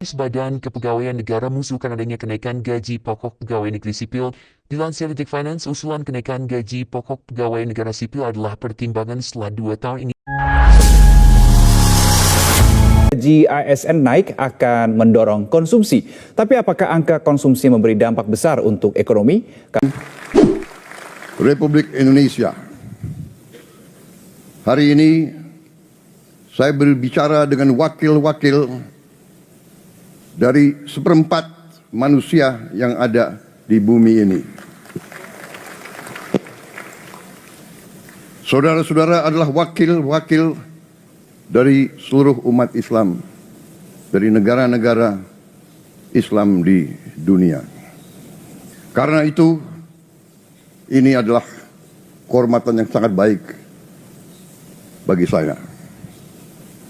Badan Kepegawaian Negara mengusulkan adanya kenaikan gaji pokok pegawai negeri sipil. Dilansir Detik Finance, usulan kenaikan gaji pokok pegawai negara sipil adalah pertimbangan setelah 2 tahun ini. Gaji ASN naik akan mendorong konsumsi. Tapi apakah angka konsumsi memberi dampak besar untuk ekonomi? Republik Indonesia. Hari ini saya berbicara dengan wakil-wakil dari seperempat manusia yang ada di bumi ini. Saudara-saudara adalah wakil-wakil dari seluruh umat Islam, dari negara-negara Islam di dunia. Karena itu, ini adalah kehormatan yang sangat baik bagi saya.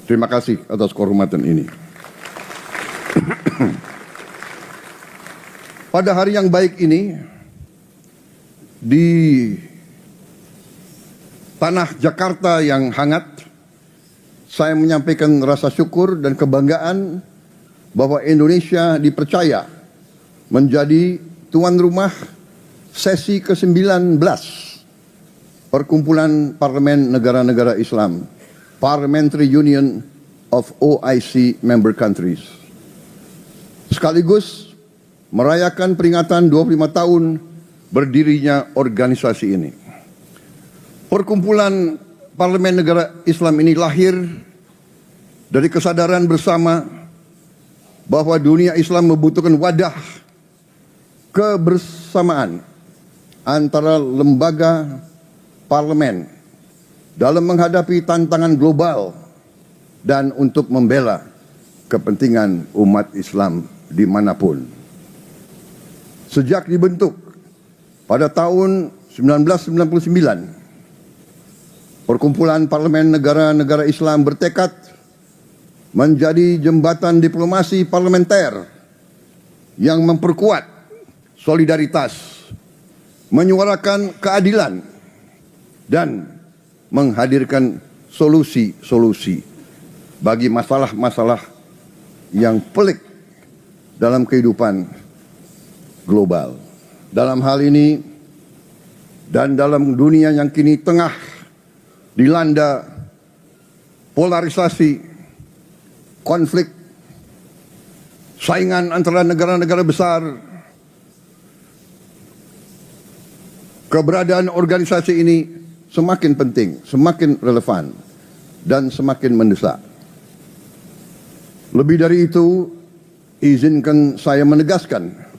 Terima kasih atas kehormatan ini. Pada hari yang baik ini, di tanah Jakarta yang hangat, saya menyampaikan rasa syukur dan kebanggaan bahwa Indonesia dipercaya menjadi tuan rumah sesi ke-19 Perkumpulan Parlemen Negara-Negara Islam, Parliamentary Union of OIC Member Countries. Sekaligus merayakan peringatan 25 tahun berdirinya organisasi ini. Perkumpulan Parlemen Negara Islam ini lahir dari kesadaran bersama bahwa dunia Islam membutuhkan wadah kebersamaan antara lembaga parlemen dalam menghadapi tantangan global dan untuk membela kepentingan umat Islam dimanapun. Sejak dibentuk pada tahun 1999, Perkumpulan Parlemen Negara-Negara Islam bertekad menjadi jembatan diplomasi parlementer yang memperkuat solidaritas, menyuarakan keadilan, dan menghadirkan solusi-solusi bagi masalah-masalah yang pelik dalam kehidupan global. Dalam hal ini dan dalam dunia yang kini tengah dilanda polarisasi, konflik, saingan antara negara-negara besar, keberadaan organisasi ini semakin penting, semakin relevan, dan semakin mendesak. Lebih dari itu, izinkan saya menegaskan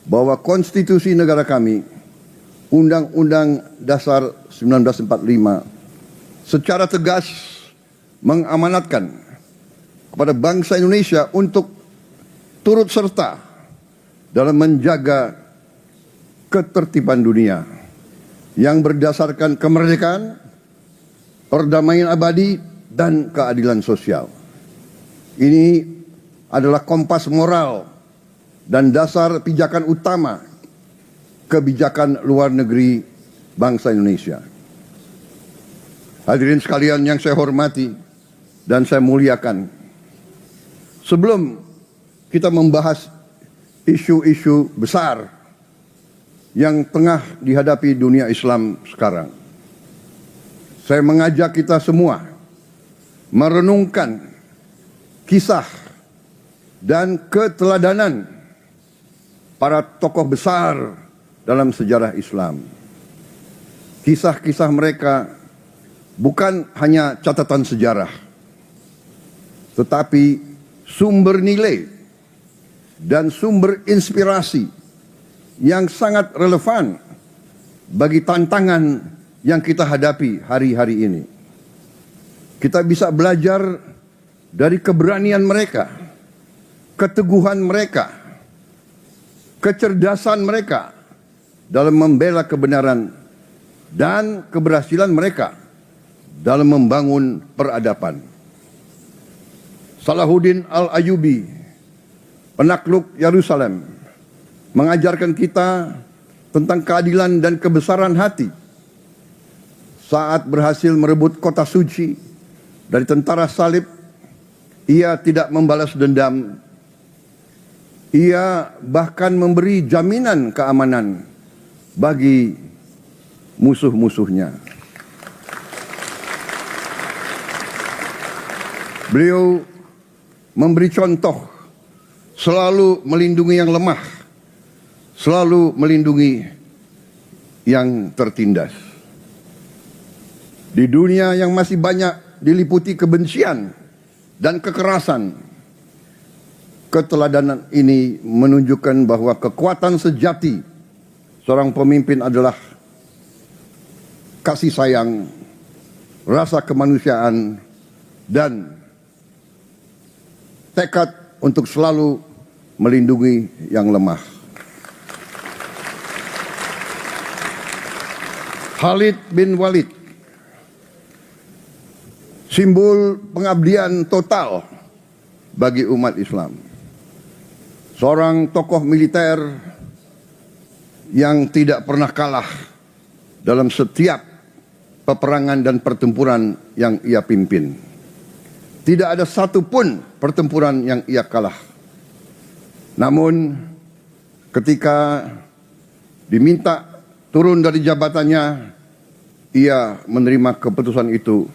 bahwa konstitusi negara kami, Undang-Undang Dasar 1945, secara tegas mengamanatkan kepada bangsa Indonesia untuk turut serta dalam menjaga ketertiban dunia yang berdasarkan kemerdekaan, perdamaian abadi, dan keadilan sosial. Ini adalah kompas moral dan dasar pijakan utama kebijakan luar negeri bangsa Indonesia. Hadirin sekalian yang saya hormati dan saya muliakan, sebelum kita membahas isu-isu besar yang tengah dihadapi dunia Islam sekarang, saya mengajak kita semua merenungkan kisah dan keteladanan para tokoh besar dalam sejarah Islam. Kisah-kisah mereka bukan hanya catatan sejarah, tetapi sumber nilai dan sumber inspirasi yang sangat relevan bagi tantangan yang kita hadapi hari-hari ini. Kita bisa belajar dari keberanian mereka, keteguhan mereka, kecerdasan mereka dalam membela kebenaran, dan keberhasilan mereka dalam membangun peradaban. Salahuddin Al-Ayyubi, penakluk Yerusalem, mengajarkan kita tentang keadilan dan kebesaran hati saat berhasil merebut kota suci dari tentara salib. Ia tidak membalas dendam, Ia bahkan memberi jaminan keamanan bagi musuh-musuhnya. Beliau memberi contoh selalu melindungi yang lemah, selalu melindungi yang tertindas. Di dunia yang masih banyak diliputi kebencian dan kekerasan, keteladanan ini menunjukkan bahwa kekuatan sejati seorang pemimpin adalah kasih sayang, rasa kemanusiaan, dan tekad untuk selalu melindungi yang lemah. Khalid bin Walid, simbol pengabdian total bagi umat Islam. Seorang tokoh militer yang tidak pernah kalah dalam setiap peperangan dan pertempuran yang ia pimpin. Tidak ada satupun pertempuran yang ia kalah. Namun ketika diminta turun dari jabatannya, ia menerima keputusan itu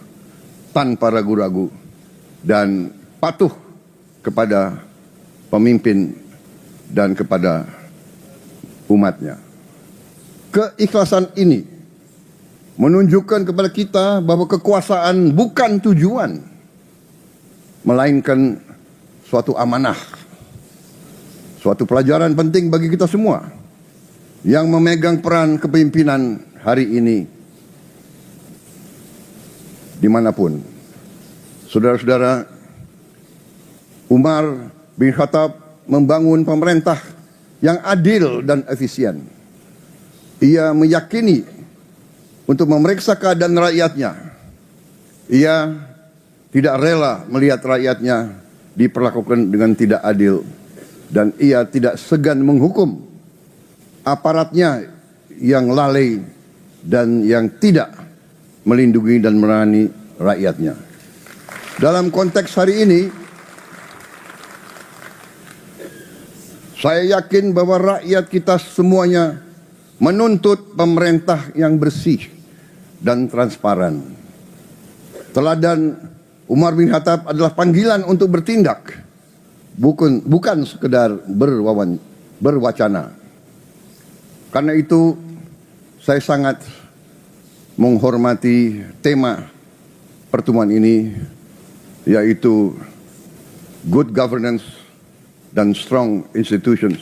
tanpa ragu-ragu dan patuh kepada pemimpin dan kepada umatnya. Keikhlasan ini menunjukkan kepada kita bahwa kekuasaan bukan tujuan, melainkan suatu amanah, suatu pelajaran penting bagi kita semua yang memegang peran kepemimpinan hari ini dimanapun. Saudara-saudara, Umar bin Khattab membangun pemerintah yang adil dan efisien. Ia meyakini untuk memeriksa keadaan rakyatnya. Ia tidak rela melihat rakyatnya diperlakukan dengan tidak adil, dan ia tidak segan menghukum aparatnya yang lalai dan yang tidak melindungi dan melayani rakyatnya. Dalam konteks hari ini, saya yakin bahwa rakyat kita semuanya menuntut pemerintah yang bersih dan transparan. Teladan Umar bin Khattab adalah panggilan untuk bertindak, bukan sekedar berwacana. Karena itu saya sangat menghormati tema pertemuan ini, yaitu good governance dan strong institutions.